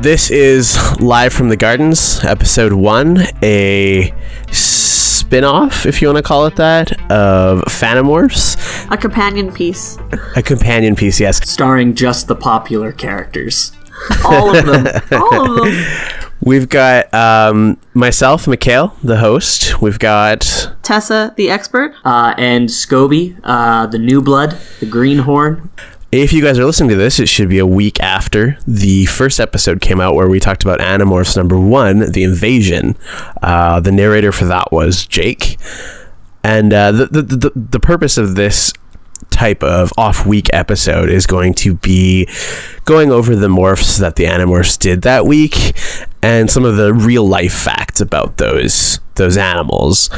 This is Live from the Gardens, episode 1, a spin-off, if you want to call it that, of Fanimorphs. A companion piece. A companion piece, yes. Starring just the popular characters. All of them. All of them. We've got myself, Mikhail, the host. We've got Tessa, the expert. And Scoby, the new blood, the greenhorn. If you guys are listening to this, it should be a week after the first episode came out where we talked about Animorphs number 1, The Invasion. The narrator for that was Jake. And the purpose of this type of off-week episode is going to be going over the morphs that the Animorphs did that week and some of the real-life facts about those animals.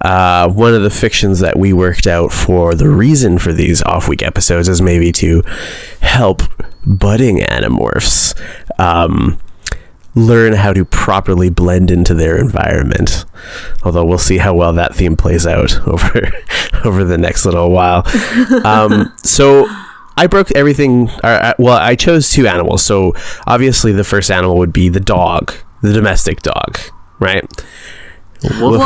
One of the fictions that we worked out for the reason for these off-week episodes is maybe to help budding Animorphs learn how to properly blend into their environment. Although we'll see how well that theme plays out over the next little while. So I broke everything. I chose 2 animals. So obviously the first animal would be the dog, the domestic dog, right? Well,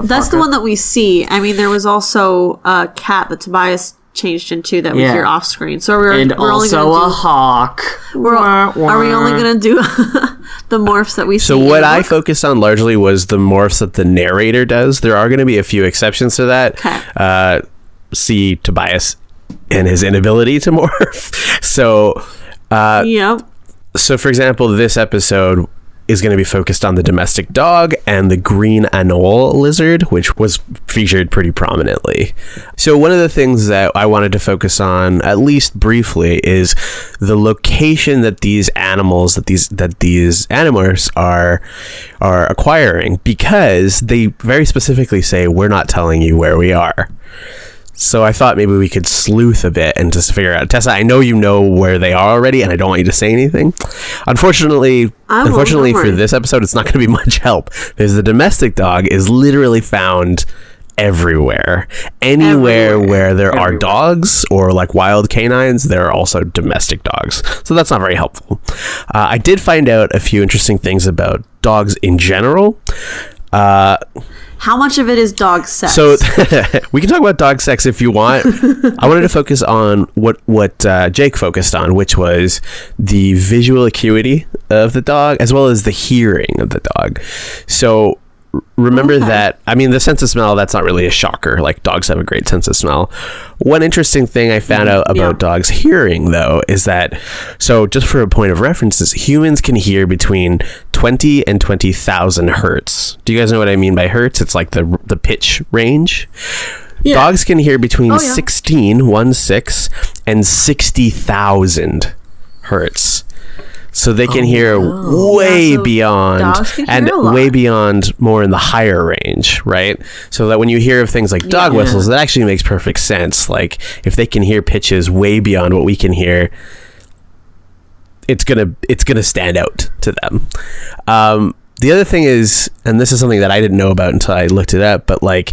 that's the one that we see. I mean, there was also a cat that Tobias changed into that we hear off screen. So we're also only gonna a hawk. Are we only going to do the morphs that we see? So what I focused on largely was the morphs that the narrator does. There are going to be a few exceptions to that. Okay. See Tobias and his inability to morph. So, yep. So for example, this episode is going to be focused on the domestic dog and the Green Anole Lizard, which was featured pretty prominently. So one of the things that I wanted to focus on, at least briefly, is the location that these animals, that these Animorphs are acquiring, because they very specifically say, we're not telling you where we are. So I thought maybe we could sleuth a bit and just figure out. Tessa, I know you know where they are already, and I don't want you to say anything. Unfortunately for this episode, it's not going to be much help, because the domestic dog is literally found everywhere. Anywhere where there are dogs or like wild canines, there are also domestic dogs. So that's not very helpful. I did find out a few interesting things about dogs in general. How much of it is dog sex? So we can talk about dog sex if you want. I wanted to focus on what Jake focused on, which was the visual acuity of the dog as well as the hearing of the dog. So remember that, I mean, the sense of smell, that's not really a shocker. Like, dogs have a great sense of smell. One interesting thing I found out about dogs hearing, though, is that, so just for a point of reference, is humans can hear between 20 and 20,000 hertz. Do you guys know what I mean by hertz? It's like the pitch range. Yeah. Dogs can hear between 16 and 60,000 hertz. So they can hear way beyond, and way beyond more in the higher range, right? So that when you hear of things like dog whistles, that actually makes perfect sense. Like, if they can hear pitches way beyond what we can hear, it's gonna stand out to them. The other thing is, and this is something that I didn't know about until I looked it up, but like,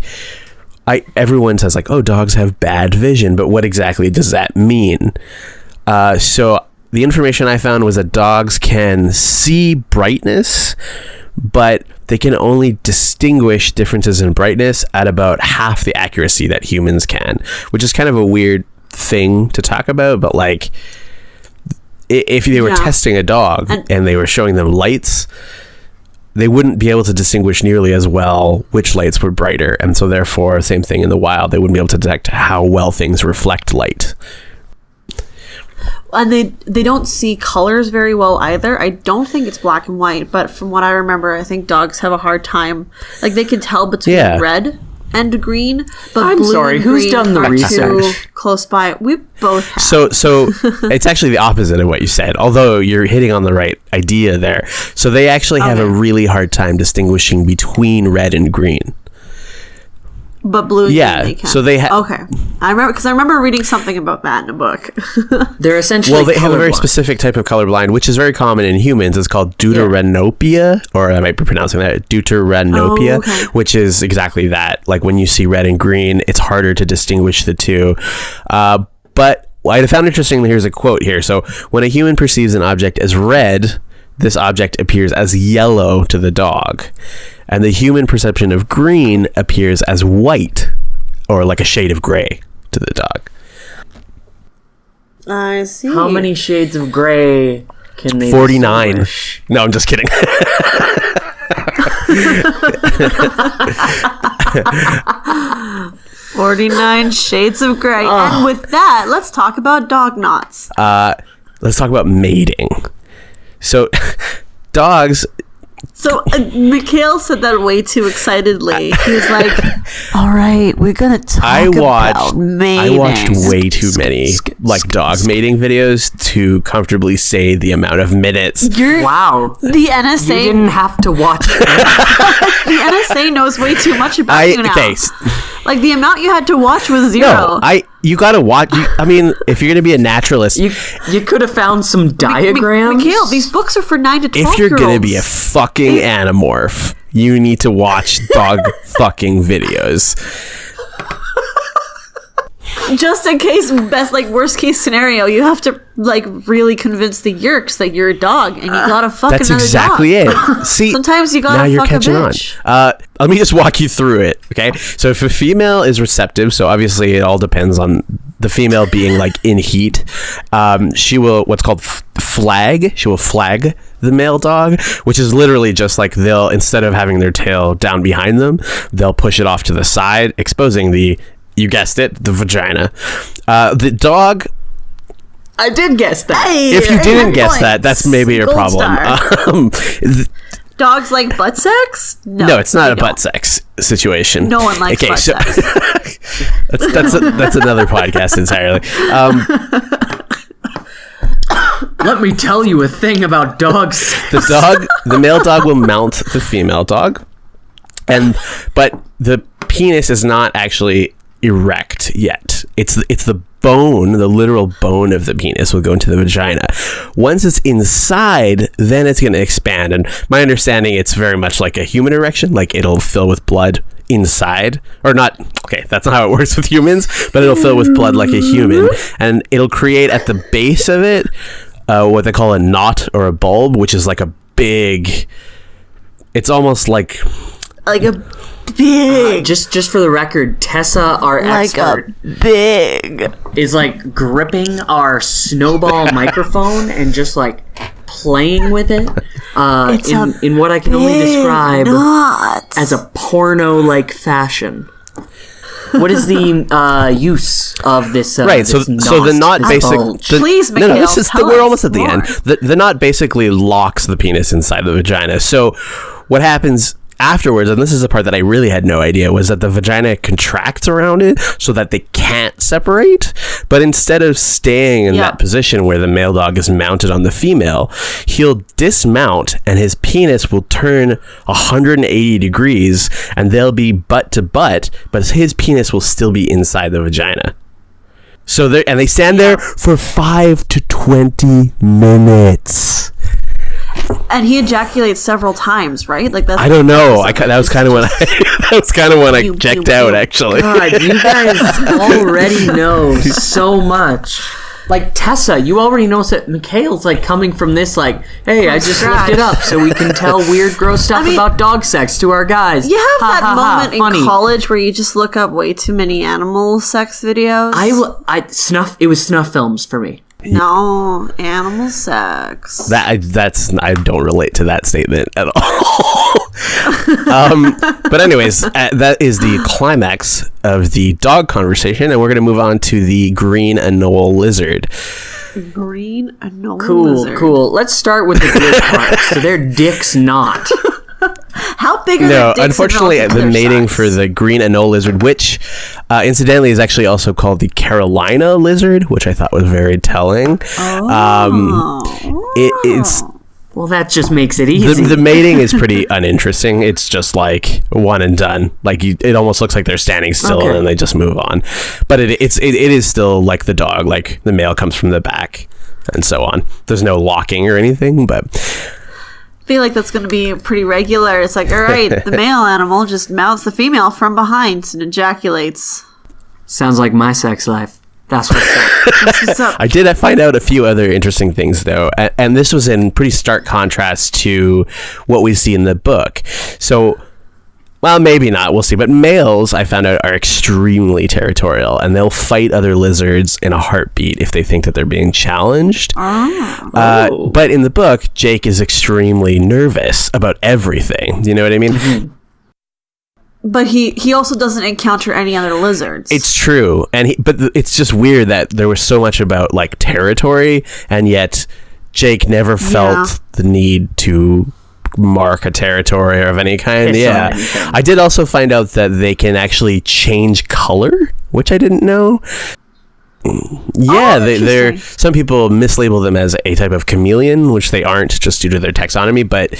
everyone says like, oh, dogs have bad vision, but what exactly does that mean? So the information I found was that dogs can see brightness, but they can only distinguish differences in brightness at about half the accuracy that humans can, which is kind of a weird thing to talk about. But like, if they were testing a dog and they were showing them lights, they wouldn't be able to distinguish nearly as well which lights were brighter. And so therefore, same thing in the wild, they wouldn't be able to detect how well things reflect light. And they don't see colors very well either. I don't think it's black and white, but from what I remember, I think dogs have a hard time. Like, they can tell between red and green, but I'm blue sorry, and who's green done the are research? too close by. We both have. So it's actually the opposite of what you said, although you're hitting on the right idea there. So they actually have a really hard time distinguishing between red and green. But blue and green they can. So they have... Okay. I remember reading something about that in a book. They're essentially Well, they have a very specific type of colorblind, which is very common in humans. It's called deuteranopia, or I might be pronouncing that deuteranopia, which is exactly that. Like, when you see red and green, it's harder to distinguish the two. But I found interesting, here's a quote here. So, when a human perceives an object as red, this object appears as yellow to the dog. And the human perception of green appears as white, or like a shade of gray to the dog. I see. How many shades of gray can they 49. distinguish? No, I'm just kidding. 49 shades of gray. And with that, let's talk about dog knots. Let's talk about mating. So, dogs... So, Mikhail said that way too excitedly. He was like, all right, we're going to talk about mating. I watched way too many like dog mating videos to comfortably say the amount of minutes. Wow. The NSA... You didn't have to watch it. The NSA knows way too much about you now. Okay. Like, the amount you had to watch was 0. No, you gotta watch. I mean, if you're gonna be a naturalist, You could have found some diagrams. Mikhail, these books are for 9 to 12 if you're year gonna olds. be a fucking Animorph, you need to watch dog fucking videos. Just in case, worst case scenario, you have to really convince the Yerks that you're a dog and you gotta fuck That's another exactly dog. it. See, Sometimes you now gotta you're fuck a catching bitch. on. Let me just walk you through it. Okay, so if a female is receptive, so obviously it all depends on the female being like in heat. She will what's called flag. She will flag the male dog, which is literally just like they'll, instead of having their tail down behind them, they'll push it off to the side, exposing you guessed it, the vagina. The dog... I did guess that. Hey, If you didn't guess points. that, that's maybe your Gold problem. star. Dogs like butt sex? No, it's not they a butt don't. sex situation. No one likes butt sex. that's another podcast entirely. Let me tell you a thing about dogs. The male dog will mount the female dog, but the penis is not actually erect yet. It's the bone, the literal bone of the penis will go into the vagina. Once it's inside, then it's going to expand. And my understanding, it's very much like a human erection, like it'll fill with blood inside, or not. Okay, that's not how it works with humans, but it'll fill with blood like a human, and it'll create at the base of it what they call a knot or a bulb, which is like a big. It's almost like a big, just for the record, Tessa, our expert, big, is like gripping our snowball microphone and just like playing with it in what I can only describe as a porno-like fashion. What is the use of this? Right, so the knot basically. Please, Mikhail, We're almost at the more. end. The knot basically locks the penis inside the vagina. So what happens afterwards, and this is the part that I really had no idea, was that the vagina contracts around it so that they can't separate. But instead of staying in that position where the male dog is mounted on the female, he'll dismount and his penis will turn 180 degrees and they'll be butt to butt, but his penis will still be inside the vagina. So they stand there for 5 to 20 minutes. And he ejaculates several times, right? Like that's. I don't know. That was kind of when I checked out. Actually, God, you guys already know so much. Like Tessa, you already know that Mikhail's like coming from this. Like, hey, I just looked it up so we can tell weird, gross stuff about dog sex to our guys. You have that moment in funny. college where you just look up way too many animal sex videos. It was snuff films for me. No, animal sex. I don't relate to that statement at all. But anyways, that is the climax of the dog conversation, and we're going to move on to the Green Anole Lizard. Green Anole Lizard. Cool. Let's start with the good part. So their dick's not. How big are their dicks? Unfortunately, the mating for the Green Anole Lizard, which incidentally is actually also called the Carolina Lizard, which I thought was very telling. It's well, that just makes it easy. The mating is pretty uninteresting. It's just like one and done. Like it almost looks like they're standing still and then they just move on. But it is still like the dog. Like the male comes from the back and so on. There's no locking or anything, but. I feel like that's going to be pretty regular. It's like, all right, the male animal just mounts the female from behind and ejaculates. Sounds like my sex life. That's what's up. That's what's up. I did find out a few other interesting things, though, and this was in pretty stark contrast to what we see in the book. So, well, maybe not, we'll see. But males, I found out, are extremely territorial, and they'll fight other lizards in a heartbeat if they think that they're being challenged. But in the book, Jake is extremely nervous about everything. You know what I mean? Mm-hmm. But he also doesn't encounter any other lizards. It's true, but it's just weird that there was so much about like territory, and yet Jake never felt the need to mark a territory of any kind. I did also find out that they can actually change color, which I didn't know. They're some people mislabel them as a type of chameleon, which they aren't, just due to their taxonomy, but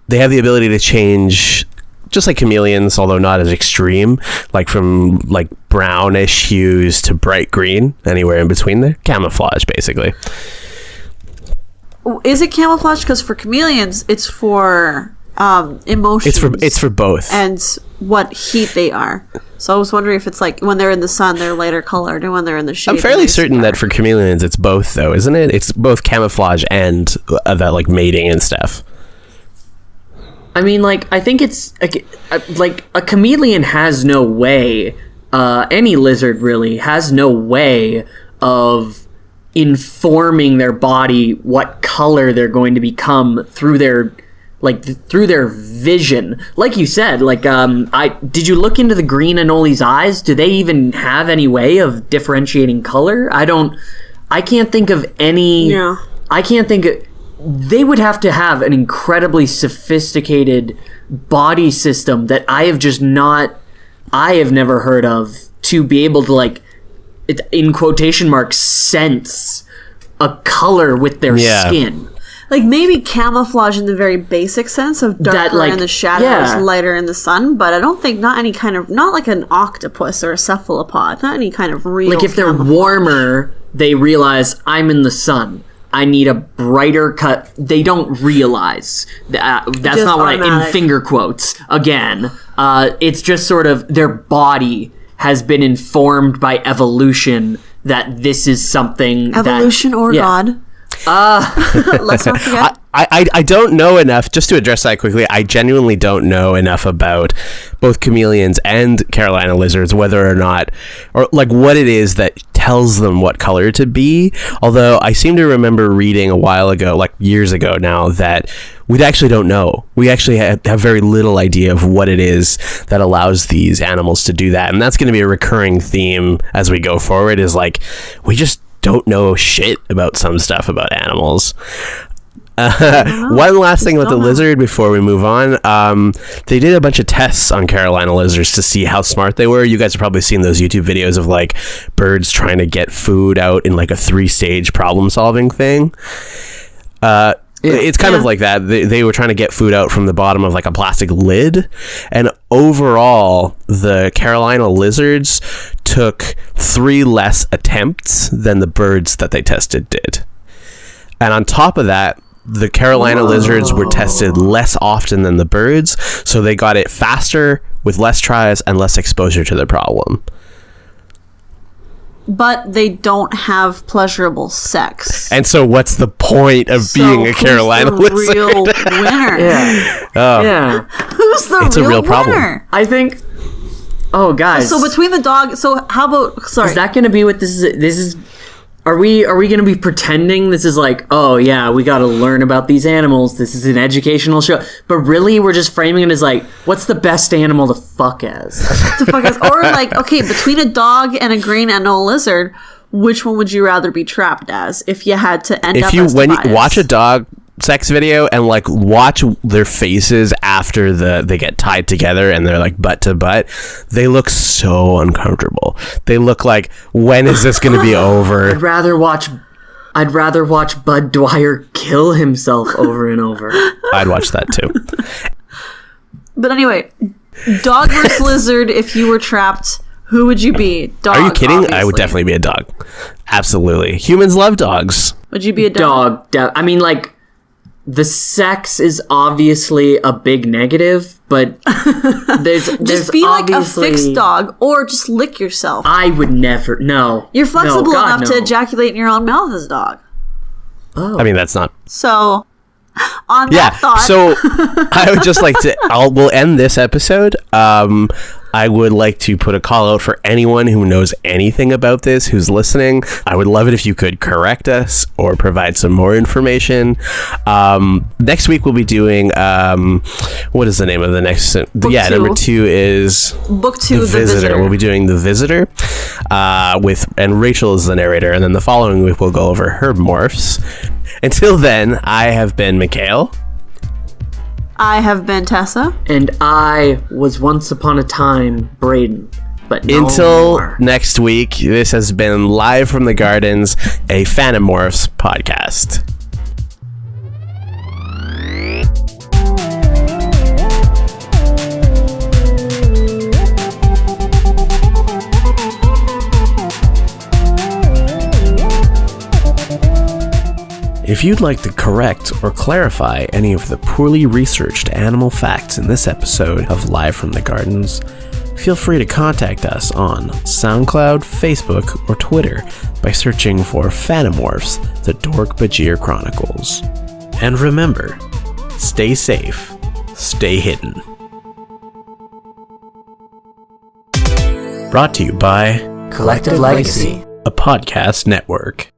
they have the ability to change just like chameleons, although not as extreme, like from like brownish hues to bright green, anywhere in between there. Camouflage, basically. Is it camouflage? Because for chameleons, it's for emotions. It's for both. And what heat they are. So I was wondering if it's like when they're in the sun, they're lighter colored, and when they're in the shade. I'm fairly certain that for chameleons, it's both, though, isn't it? It's both camouflage and that like mating and stuff. I mean, like, I think it's like a chameleon has no way. Any lizard really has no way of informing their body what color they're going to become through their vision. Like you said, like did you look into the Green Anole's eyes? Do they even have any way of differentiating color? I can't think of any. Yeah. I can't think of. They would have to have an incredibly sophisticated body system that I have never heard of, to be able to, like, in quotation marks, sense a color with their skin. Like, maybe camouflage in the very basic sense of darker in the shadows, lighter in the sun, but I don't think not like an octopus or a cephalopod, not any kind of real like if they're warmer, they realize I'm in the sun. I need a brighter cut. They don't realize that's just not what in finger quotes again. It's just sort of their body has been informed by evolution that this is something evolution or God. Let's not forget. I don't know enough, just to address that quickly. I genuinely don't know enough about both chameleons and Carolina lizards, whether or not, or like what it is that tells them what color to be. Although I seem to remember reading a while ago, like years ago now, that we actually don't know. We actually have very little idea of what it is that allows these animals to do that. And that's going to be a recurring theme as we go forward, is like, we just don't know shit about some stuff about animals. One last thing about the lizard before we move on. They did a bunch of tests on Carolina lizards to see how smart they were. You guys have probably seen those YouTube videos of like birds trying to get food out in like a 3-stage problem solving thing. It's kind of like that. They were trying to get food out from the bottom of like a plastic lid, and overall the Carolina lizards took 3 less attempts than the birds that they tested did. And on top of that, the Carolina lizards were tested less often than the birds, so they got it faster with less tries and less exposure to the problem. But they don't have pleasurable sex. And so what's the point of being a Carolina lizard? Real winner? Who's the real problem? I think. Oh, guys. So between the dog. So how about? Sorry. Is that going to be what this is? This is. Are we going to be pretending this is like, oh yeah, we got to learn about these animals. This is an educational show. But really, we're just framing it as like, what's the best animal to fuck as? Or like, okay, between a dog and a green anole lizard, which one would you rather be trapped as if you had to end up as when you watch a dog sex video and like watch their faces after they get tied together and they're like butt to butt, they look so uncomfortable. They look like, when is this going to be over? I'd rather watch Bud Dwyer kill himself over and over. I'd watch that too. But anyway, dog versus lizard. If you were trapped, who would you be? Dog. Are you kidding? Obviously. I would definitely be a dog. Absolutely. Humans love dogs. Would you be a dog? I mean, like, the sex is obviously a big negative, but there's just be like a fixed dog, or just lick yourself. I would never. No, you're flexible enough to no. ejaculate in your own mouth as a dog. Oh, I mean, that's not. So, on that thought, so I would just like to. We'll end this episode. I would like to put a call out for anyone who knows anything about this, who's listening. I would love it if you could correct us or provide some more information. Next week we'll be doing what is the name of the next? Number 2 is Book 2, The Visitor. We'll be doing The Visitor and Rachel is the narrator, and then the following week we'll go over her morphs. Until then, I have been Mikhail. I have been Tessa. And I was once upon a time Braden. But no Until more. Next week, this has been Live from the Gardens, a Fanimorphs podcast. If you'd like to correct or clarify any of the poorly researched animal facts in this episode of Live from the Gardens, feel free to contact us on SoundCloud, Facebook, or Twitter by searching for Fanimorphs, the Dork-Bajir Chronicles. And remember, stay safe, stay hidden. Brought to you by Collective Legacy, a podcast network.